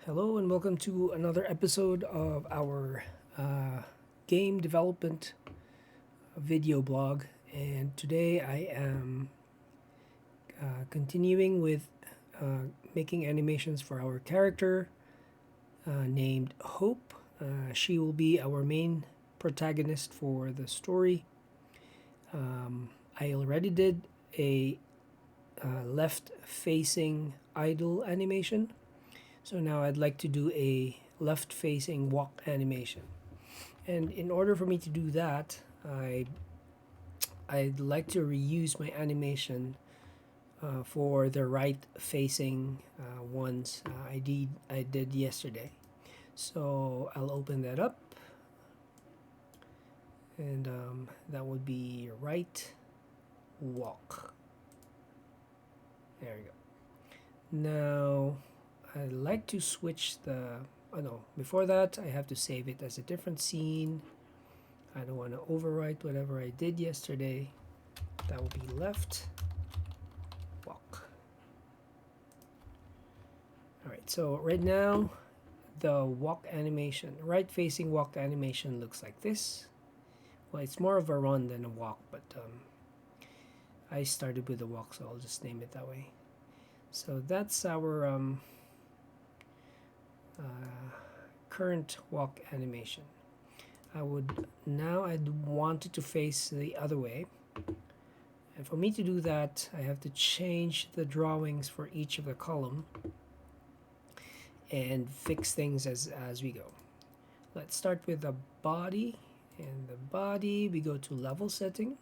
Hello and welcome to another episode of our game development video blog. And today I am continuing with making animations for our character named Hope. She will be our main protagonist for the story. I already did a left facing idle animation. So now I'd like to do a left facing walk animation. And in order for me to do that, I'd like to reuse my animation for the right facing ones I did yesterday. So I'll open that up, and that would be right walk. There we go. Now I'd like to switch the no, before that I have to save it as a different scene. I don't want to overwrite whatever I did yesterday. That will be left walk. Alright, so right now the walk animation, right facing walk animation looks like this. Well, it's more of a run than a walk, but I started with a walk, so I'll just name it that way. So that's our current walk animation. I'd want it to face the other way. And for me to do that, I have to change the drawings for each of the column and fix things as we go. Let's start with the body. And the body, we go to level setting.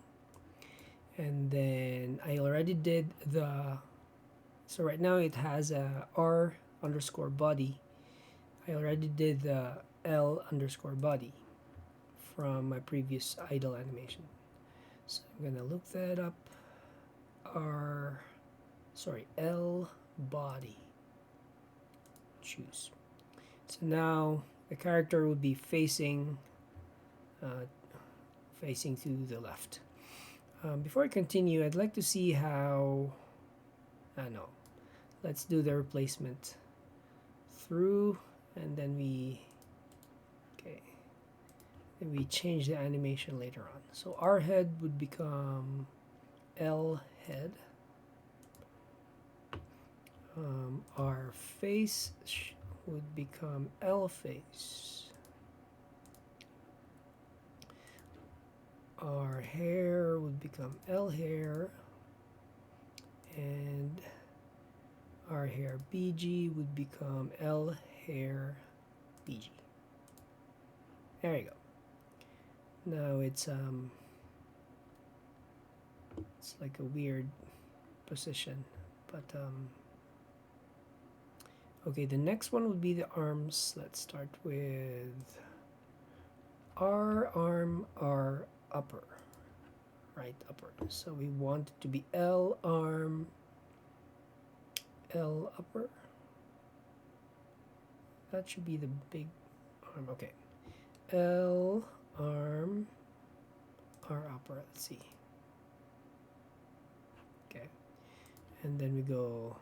And then I already did so right now it has a R underscore body. I already did the L underscore body from my previous idle animation. So I'm gonna look that up. L body. Choose. So now the character would be facing to the left. Before I continue, I'd like to see how. Let's do the replacement through, and then we change the animation later on. So our head would become L head. Our face would become L face. Our hair would become L hair, and our hair BG would become L hair BG. There you go. Now it's like a weird position, but okay, the next one would be the arms. Let's start with R arm, R upper, right upper. So we want it to be L arm, L upper. That should be the big arm. Okay, L arm, R upper. Let's see. Okay, and then we go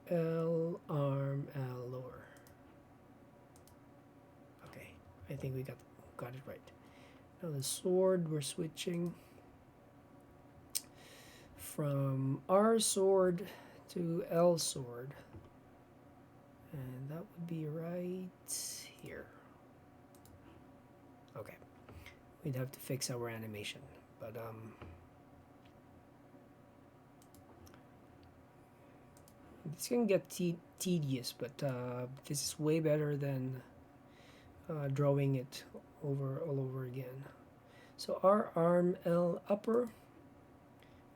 L arm, L lower. Okay, I think we got it right. Now the sword, we're switching from R sword to L sword, and that would be right here. Okay, we'd have to fix our animation, but this can get tedious, but this is way better than drawing it all over again. So our arm L upper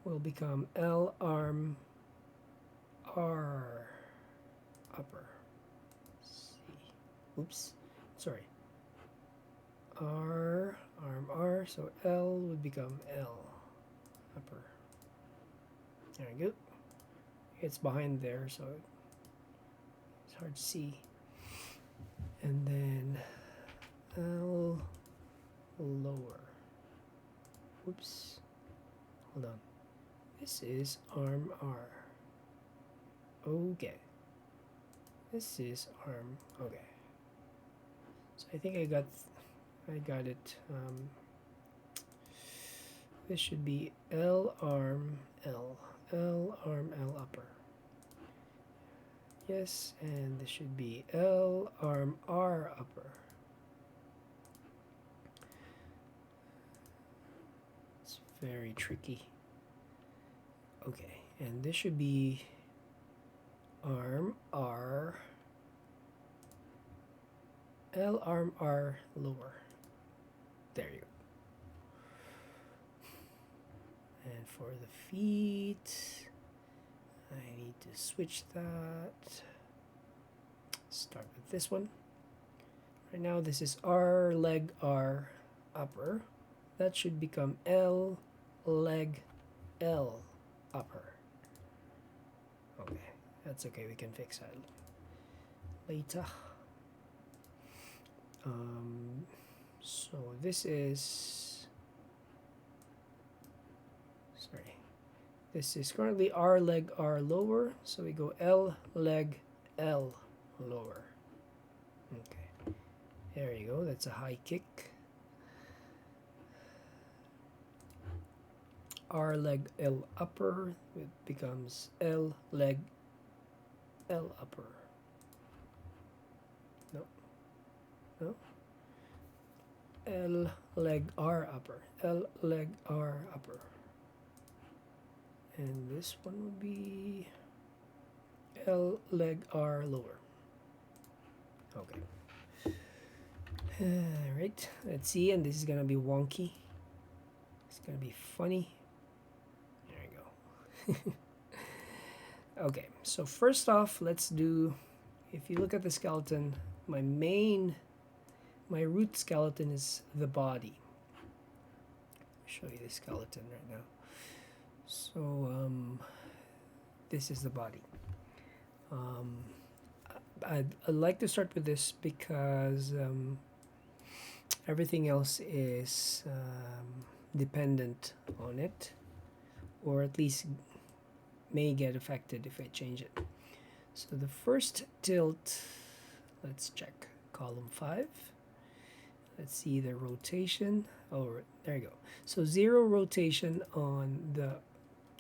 will become L arm R upper. Oops, sorry. R arm R, so L would become L upper. There we go. It's behind there, so it's hard to see. And then L lower. Whoops. Hold on. This is arm R. Okay. This is arm. Okay. So I think I got it. This should be L arm L. L arm L upper. Yes, and this should be L arm R upper. It's very tricky. Okay, and this should be arm R, L arm R lower. There you go. And for the feet, I need to switch that. Start with this one. Right now this is R leg R upper. That should become L leg L upper. Okay, that's okay, we can fix that later. So this is, sorry, this is currently R leg R lower, so we go L leg L lower. Okay, there you go, that's a high kick. R leg L upper, it becomes L leg L upper. No, L leg R upper, L leg R upper. And this one would be L leg R lower. Okay. Alright, let's see, and this is gonna be wonky. It's gonna be funny. There you go. Okay, so first off, let's do, if you look at the skeleton, my root skeleton is the body. I'll show you the skeleton right now. So this is the body. I'd like to start with this because everything else is dependent on it, or at least may get affected if I change it. So the first tilt, let's check column 5. Let's see the rotation. Oh, there you go. So 0 rotation on the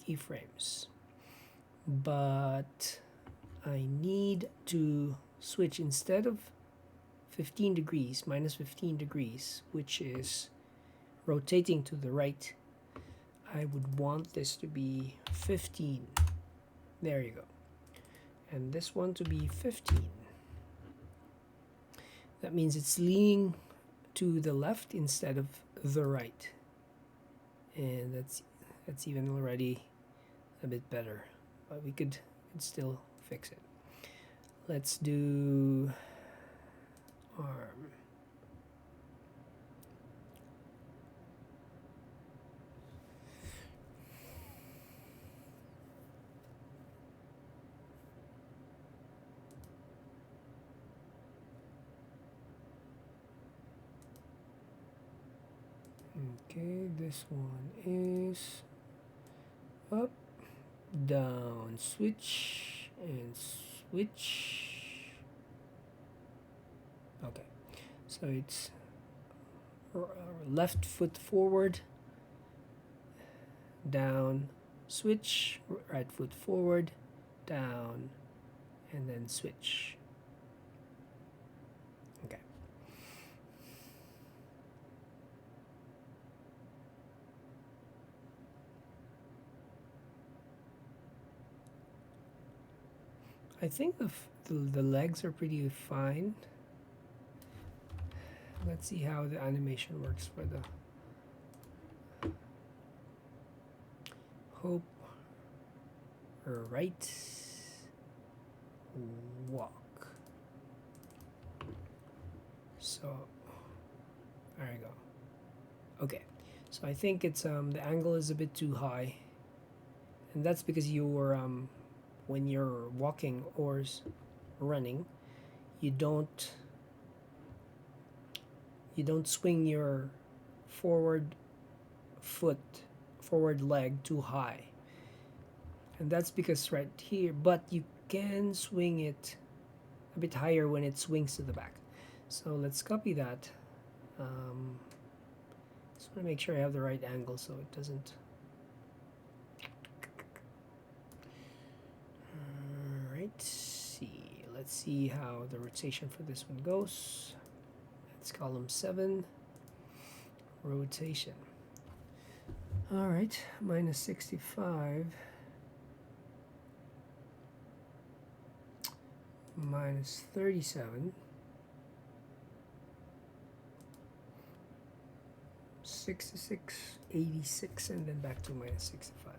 keyframes, but I need to switch, instead of 15 degrees, minus 15 degrees, which is rotating to the right, I would want this to be 15. There you go. And this one to be 15. That means it's leaning to the left instead of the right. And that's even already a bit better, but we could still fix it. Let's do arm. Okay, this one is up, down, switch, and switch. Okay, so it's left foot forward, down, switch, right foot forward, down, and then switch. Okay. I think the legs are pretty fine. Let's see how the animation works for the hope right walk. So there you go. Okay, so I think it's the angle is a bit too high, and that's because you're when you're walking or running, you don't swing your forward leg too high, and that's because right here, but can swing it a bit higher when it swings to the back. So let's copy that. Just want to make sure I have the right angle so it doesn't. Alright, let's see how the rotation for this one goes. It's column 7, rotation. Alright, minus 65 minus 37 66 86 and then back to minus 65.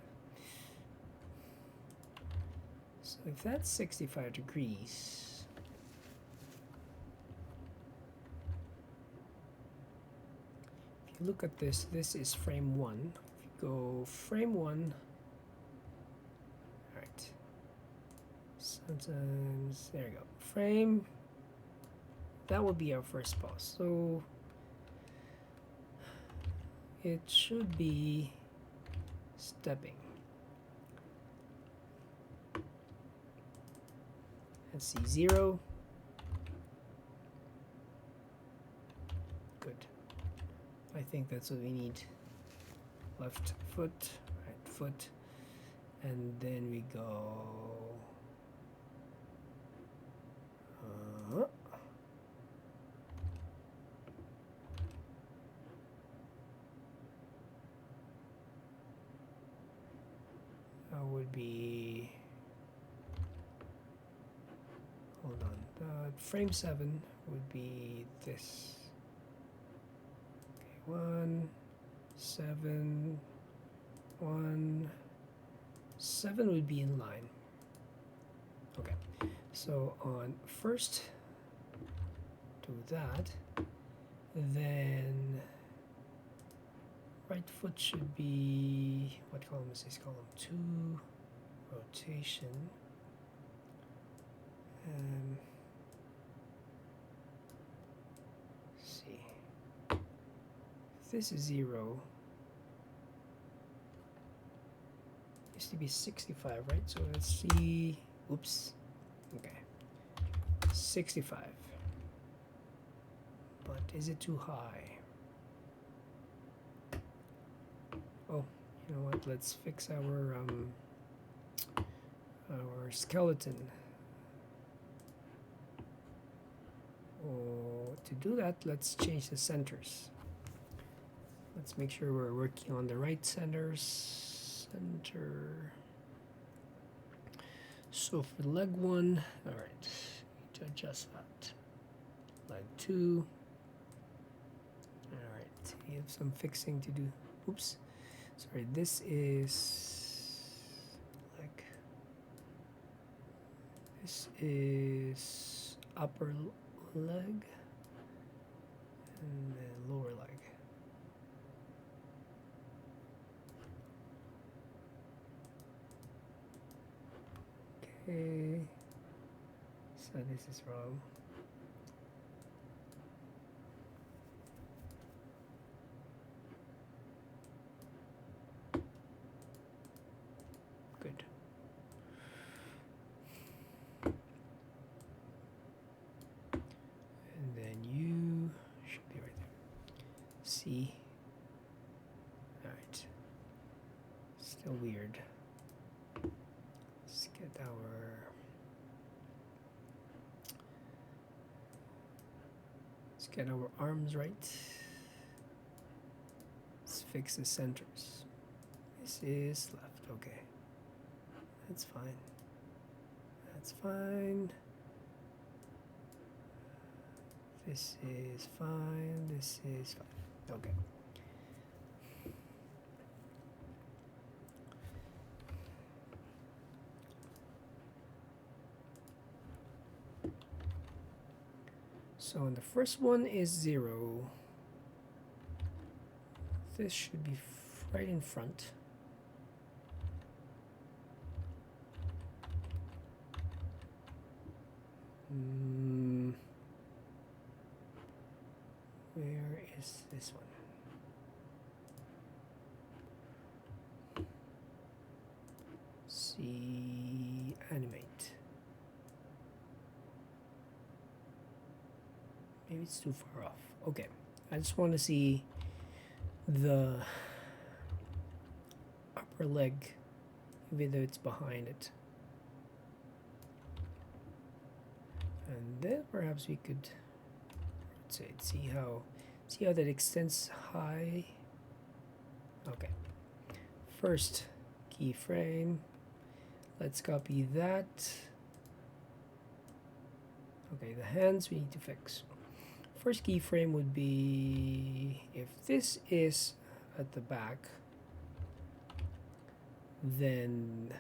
So if that's 65 degrees, if you look at this, this is frame 1. If you go frame 1, all right, sometimes, there you go, frame, that would be our first pause. So it should be stepping. Let's see, 0. Good. I think that's what we need. Left foot, right foot, and then we go. That would be. Hold on. Frame 7 would be this. Okay, 1, 7, 1, 7 would be in line. Okay, so on first, do that. Then right foot should be, what column is this? Column 2, rotation. Let's see. If this is 0, used to be 65, right? So let's see. Oops. Okay. 65. But is it too high? Oh, you know what? Let's fix our skeleton. Oh, to do that, let's change the centers. Let's make sure we're working on the right centers. Center. So for leg 1, all right, to adjust that. Leg 2. All right, you have some fixing to do. Oops, sorry. This is like. This is upper leg and then lower leg. Okay, so this is wrong. Good. And then you should be right there. C. All right. Still weird. Let's get our arms right. Let's fix the centers. This is left. Okay. That's fine. That's fine. This is fine. This is fine. Okay. So the first one is 0. This should be right in front. Where is this one? See, animate. Maybe it's too far off. Okay, I just want to see the upper leg, even though it's behind it. And then perhaps we could see how that extends high. Okay, first keyframe, let's copy that. Okay, the hands we need to fix. First keyframe would be, if this is at the back, then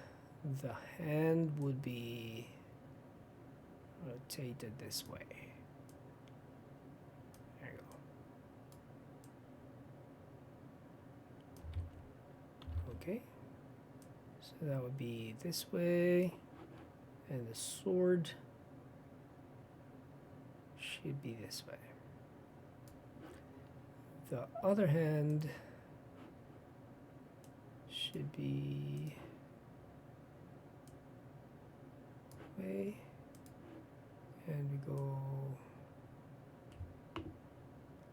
the hand would be rotated this way. There you go. Okay, so that would be this way, and the sword should be this way. The other hand should be way, and we go.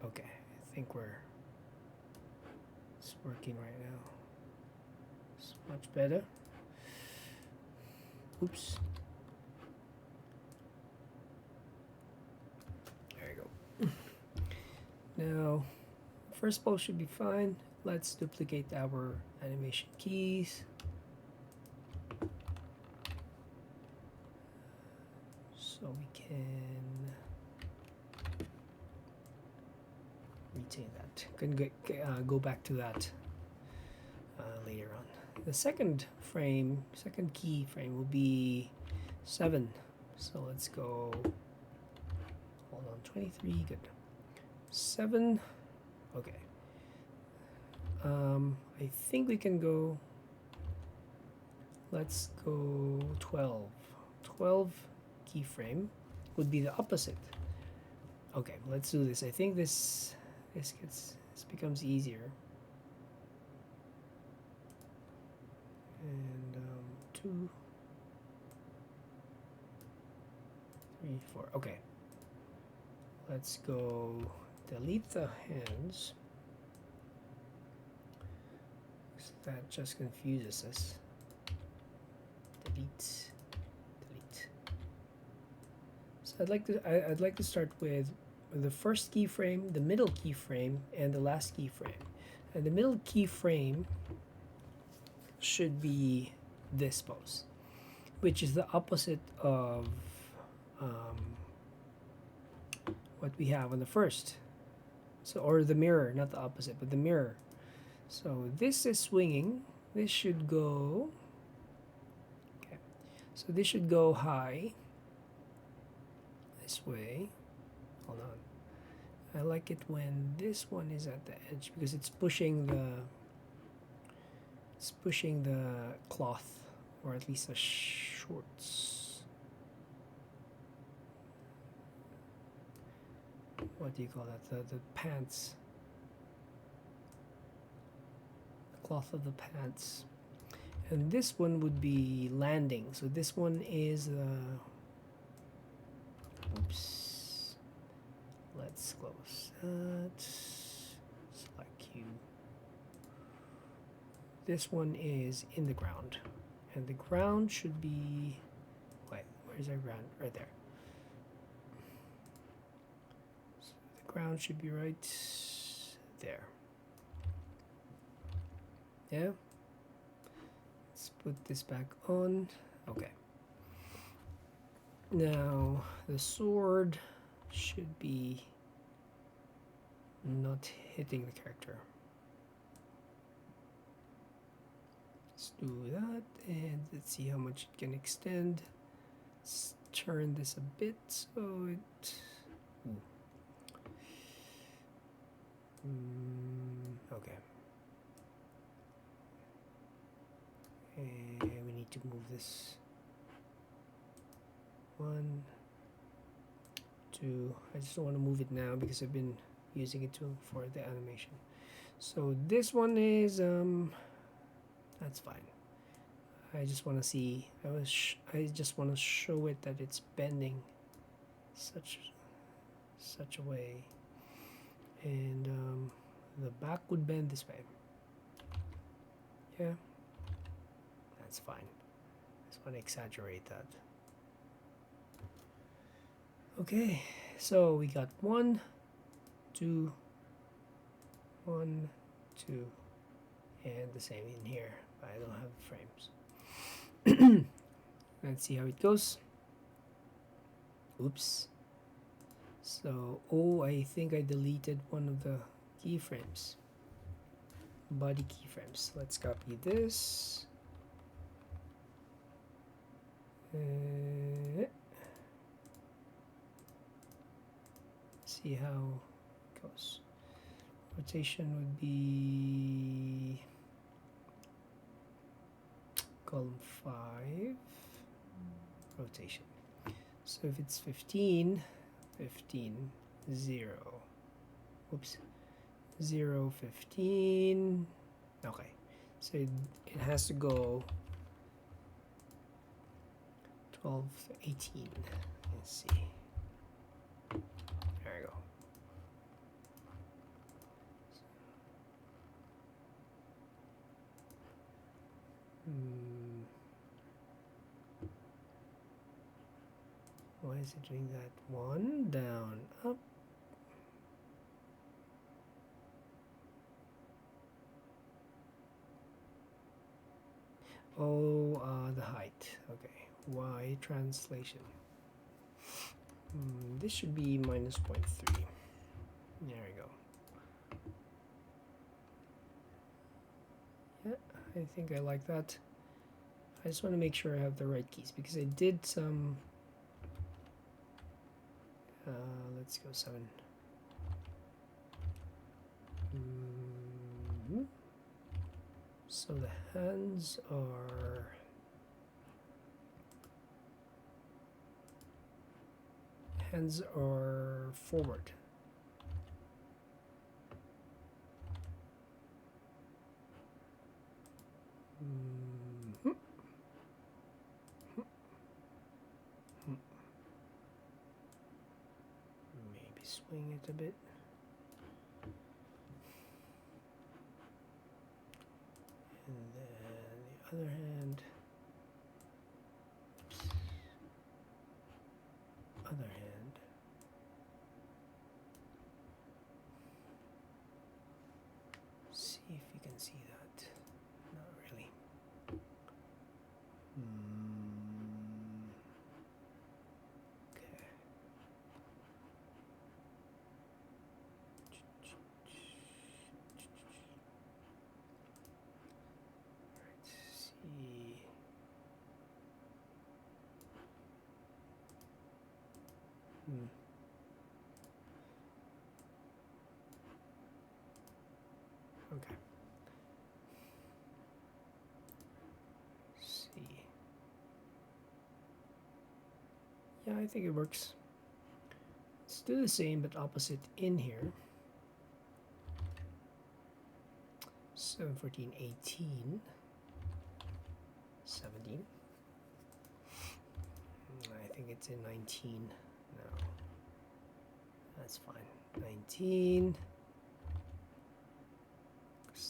Okay, I think it's working right now. It's much better. Oops. There you go. Now, first pose should be fine. Let's duplicate our animation keys. So we can retain that. Can go back to that later on. The second key frame will be 7. So let's go, hold on, 23, good. 7, okay. I think we can go, let's go 12. 12 keyframe would be the opposite. Okay, let's do this. I think this becomes easier. And 2, 3, 4. Okay, let's go delete the hands. That just confuses us. Delete. So I'd like to start with the first keyframe, the middle keyframe, and the last keyframe. And the middle keyframe should be this pose, which is the opposite of what we have on the first. So, or the mirror, not the opposite, but the mirror. So this is swinging. This should go. Okay. So this should go high. This way. Hold on. I like it when this one is at the edge because it's pushing the cloth, or at least the shorts. What do you call that? The pants. The cloth of the pants. And this one would be landing. So this one is oops. Let's close that. Select Q. This one is in the ground. And the ground should be, wait, where's our ground? Right there. So the ground should be right there. Yeah. Let's put this back on. Okay. Now the sword should be not hitting the character. Let's do that, and let's see how much it can extend. Let's turn this a bit so it. Okay. And we need to move this. 1, 2. I just don't want to move it now because I've been using it for the animation. So this one is that's fine. I just want to see. I just want to show it that it's bending such such a way, and the back would bend this way. Yeah, that's fine. Just want to exaggerate that. Okay, so we got 1, 2, 1, 2, and the same in here. I don't have frames. Let's see how it goes. Oops. So, oh, I think I deleted one of the keyframes. Body keyframes. Let's copy this. See how it goes. Rotation would be column 5. Rotation. So if it's 15, 15, 0. Oops. 0, 15. Okay. So it has to go 12 to 18. Let's see. There we go. Why is it doing that? 1, down, up. Oh, the height. Okay. Y translation. This should be minus 0.3. There we go. Yeah, I think I like that. I just want to make sure I have the right keys because I did some. Let's go 7. So the hands are forward. Maybe swing it a bit. And then the other hand. Other hand. See if you can see that. Not really. Okay. Let's see. Okay. Let's see. Yeah, I think it works. Let's do the same but opposite in here. 7, 14, 18, 17. I think it's in 19. No. That's fine. 19.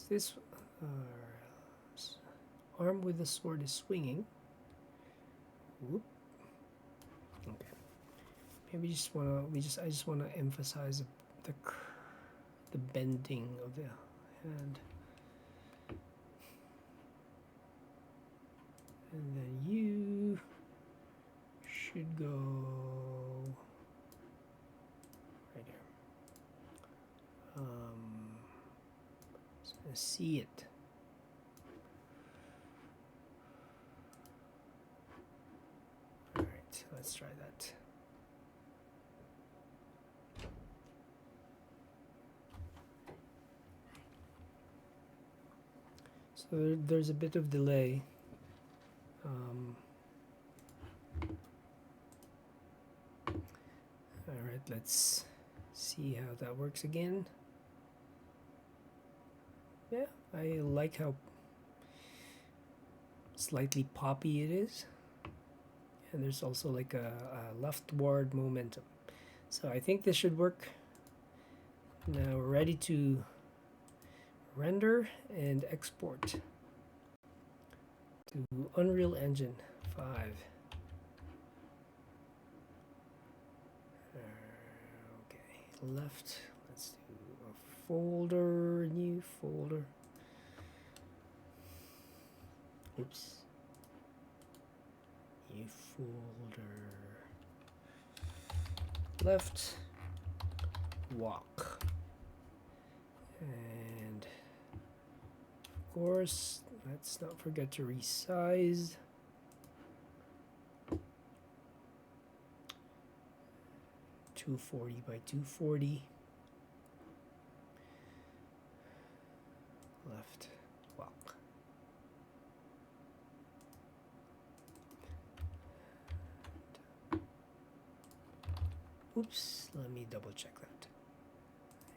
This arm with the sword is swinging. Whoop. Okay. Maybe I just wanna emphasize the bending of the hand. And then you should go right here. So I see it. All right, let's try that. So there's a bit of delay. All right, let's see how that works again. Yeah, I like how slightly poppy it is. And there's also like a leftward momentum. So I think this should work. Now we're ready to render and export to Unreal Engine 5. Okay, left. Let's do a folder, new folder. Oops. New folder. Left. Walk. And of course, let's not forget to resize. .240 by 240. Left walk. Oops, let me double check that.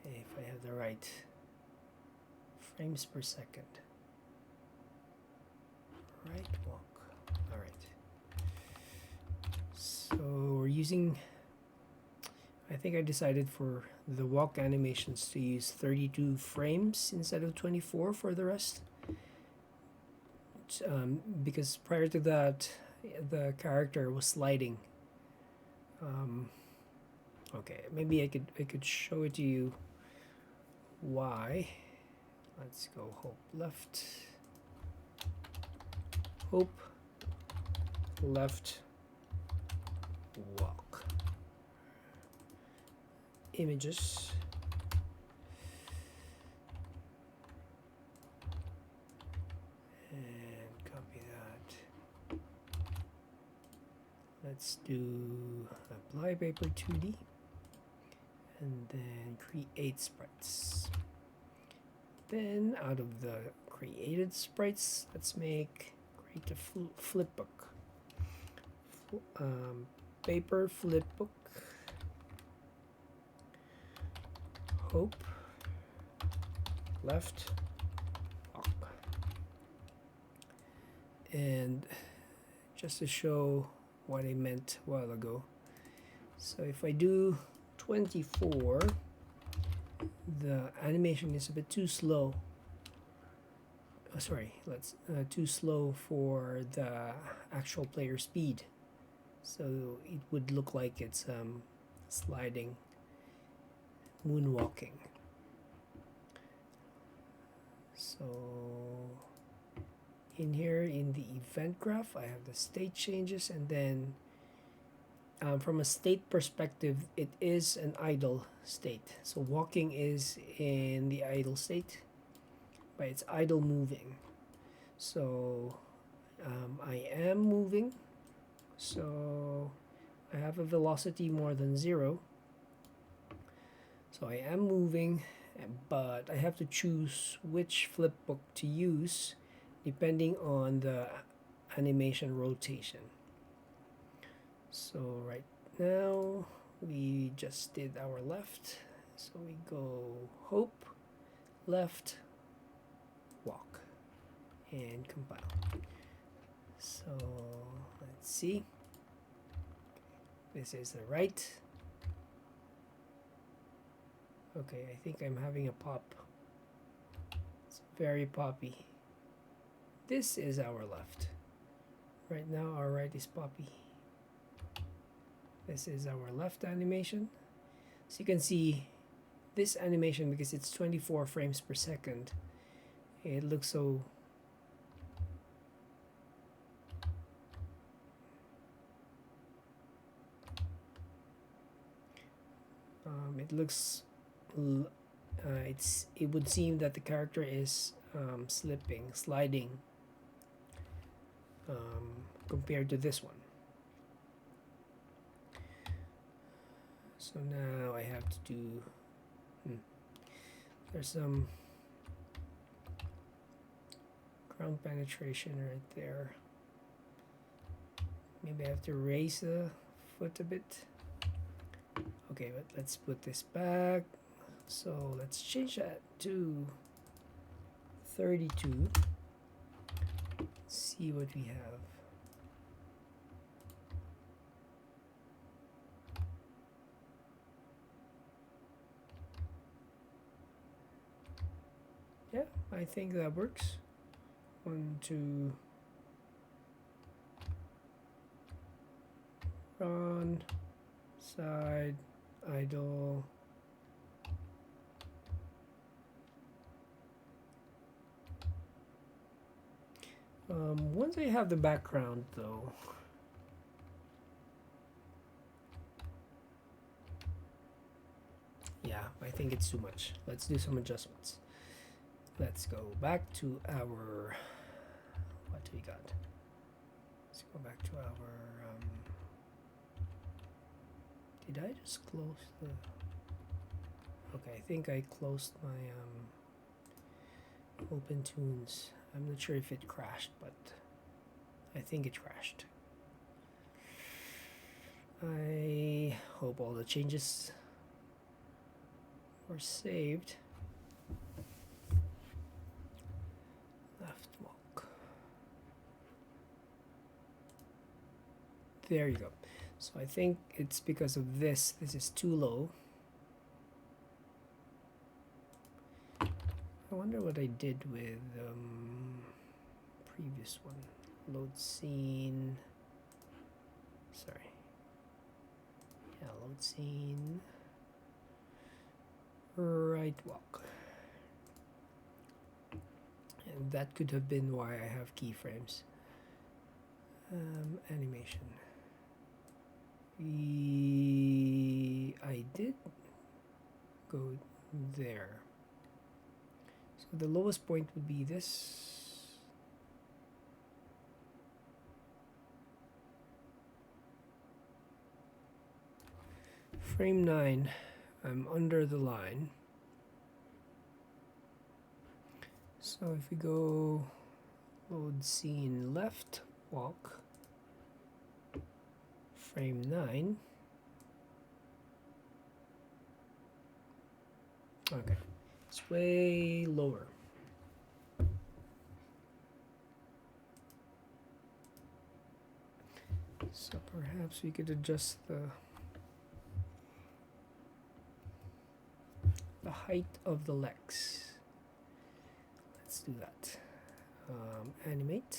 If I have the right frames per second. Right walk. All right. So we're using, I think I decided for the walk animations to use 32 frames instead of 24 for the rest. Because prior to that, the character was sliding. Okay, maybe I could show it to you why. Let's go hope left. Hope left walk. Images. And copy that. Let's do apply paper 2D. And then create sprites. Then out of the created sprites, let's create a flip book. Paper flip book. Hope left walk. And just to show what I meant a while ago, so if I do 24, the animation is a bit too slow. Oh, sorry, let's too slow for the actual player speed, so it would look like it's sliding, moonwalking. So in here in the event graph, I have the state changes, and then from a state perspective, it is an idle state. So walking is in the idle state, but it's idle moving. So I am moving, so I have a velocity more than 0. So I am moving, but I have to choose which flip book to use depending on the animation rotation. So right now we just did our left, so we go hope left walk and compile. So let's see, this is the right. Okay, I think I'm having a pop. It's very poppy. This is our left. Right now our right is poppy. This is our left animation. So you can see this animation, because it's 24 frames per second, it looks so it looks it would seem that the character is sliding compared to this one. So now I have to do there's some ground penetration right there. Maybe I have to raise the foot a bit. Okay, but let's put this back. So let's change that to 32. See what we have. Yeah, I think that works. 1, 2, run, side, idle. Once I have the background though, yeah, I think it's too much. Let's do some adjustments. Let's go back to our, what do we got? Let's go back to our, did I just close the, okay, I think I closed my Open Tunes. I'm not sure if it crashed, but I think it crashed. I hope all the changes were saved. Left walk. There you go. So I think it's because of this. This is too low. I wonder what I did with previous one. Load scene. Sorry. Yeah, load scene. Right walk. And that could have been why I have keyframes. Animation. I did go there. So the lowest point would be this. Frame 9, I'm under the line. So if we go load scene left walk, frame 9. Okay, it's way lower. So perhaps we could adjust the height of the legs. Let's do that. Animate,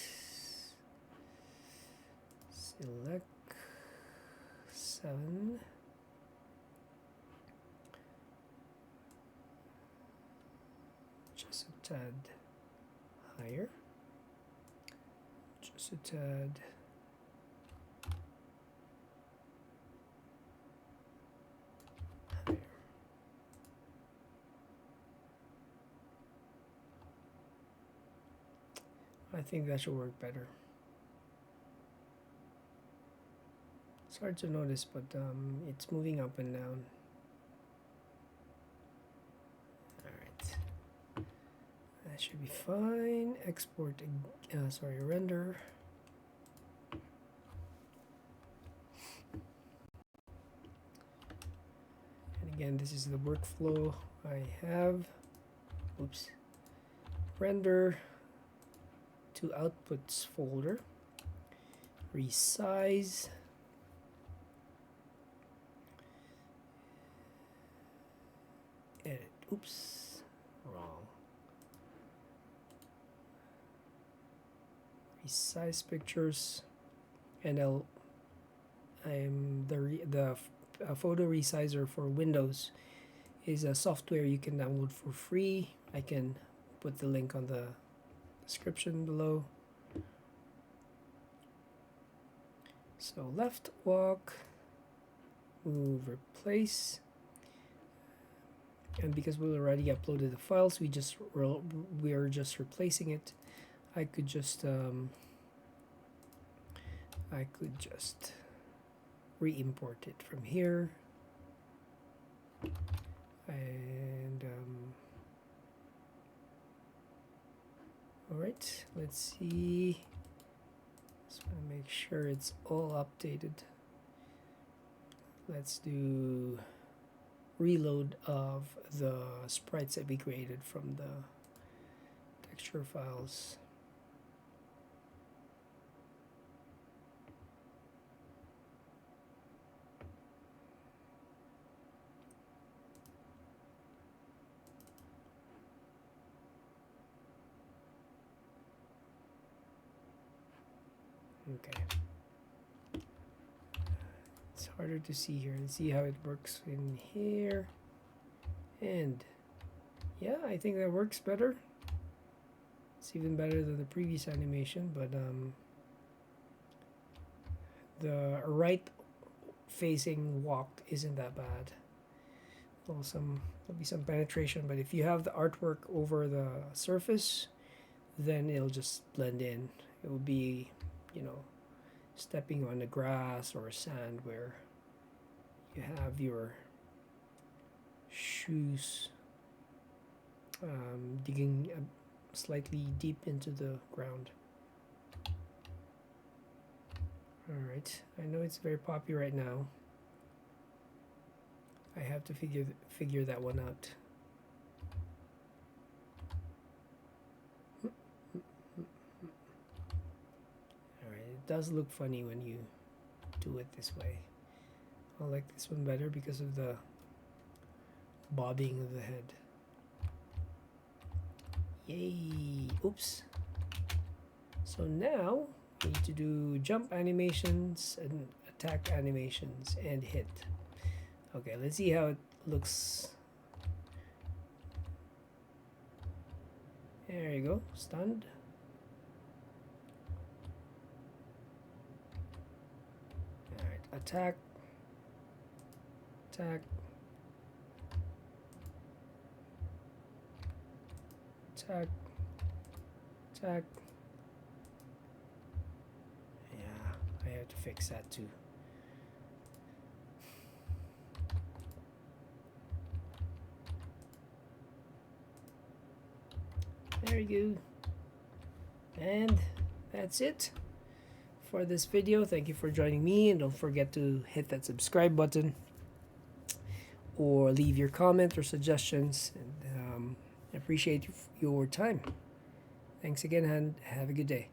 select 7, just a tad higher, just a tad higher. I think that should work better. It's hard to notice, but it's moving up and down. Alright. That should be fine. Export, render. And again, this is the workflow I have. Oops. Render to outputs folder. Resize. Edit. Oops. Wrong. Resize pictures. And the photo resizer for Windows is a software you can download for free. I can put the link on the description below. So left walk, move, replace, and because we already uploaded the files, we're just replacing it. I could just re-import it from here, and all right, let's see. Just want to make sure it's all updated. Let's do reload of the sprites that we created from the texture files. Okay. It's harder to see here. Let's see how it works in here. And yeah, I think that works better. It's even better than the previous animation, but the right facing walk isn't that bad. Well, there'll be some penetration, but if you have the artwork over the surface, then it'll just blend in. It will be, you know, stepping on the grass or sand where you have your shoes digging slightly deep into the ground. Alright, I know it's very popular right now. I have to figure that one out. Alright, it does look funny when you do it this way. I like this one better because of the bobbing of the head. Yay! Oops. So now we need to do jump animations and attack animations and hit. Okay, let's see how it looks. There you go, stunned. Alright, attack. Attack. Attack. Attack. Yeah, I have to fix that too. There you go. And that's it for this video. Thank you for joining me, and don't forget to hit that subscribe button or leave your comment or suggestions. And I appreciate your time. Thanks again, and have a good day.